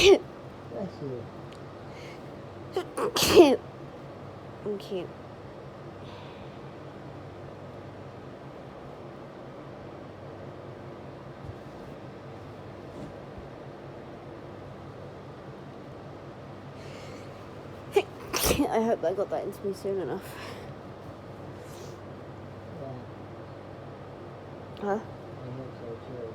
Bless you. Thank you. I hope I got that into me soon enough. Yeah, Huh? I hope so too.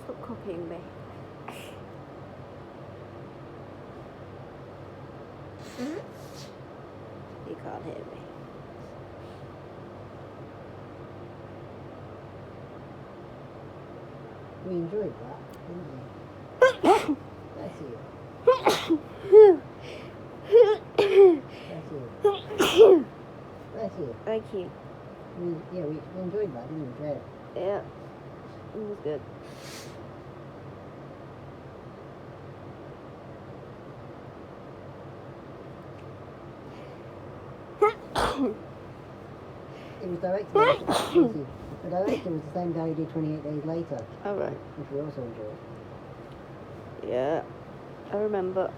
Stop copying me. You can't hear me. We enjoyed that, didn't we? Bless you. Bless you. Bless you. Thank you. We enjoyed that, didn't we, Claire? Yeah. It was good. It was directed by the director was the same guy who did 28 Days Later, Alright. which we also enjoyed. Yeah. I remember.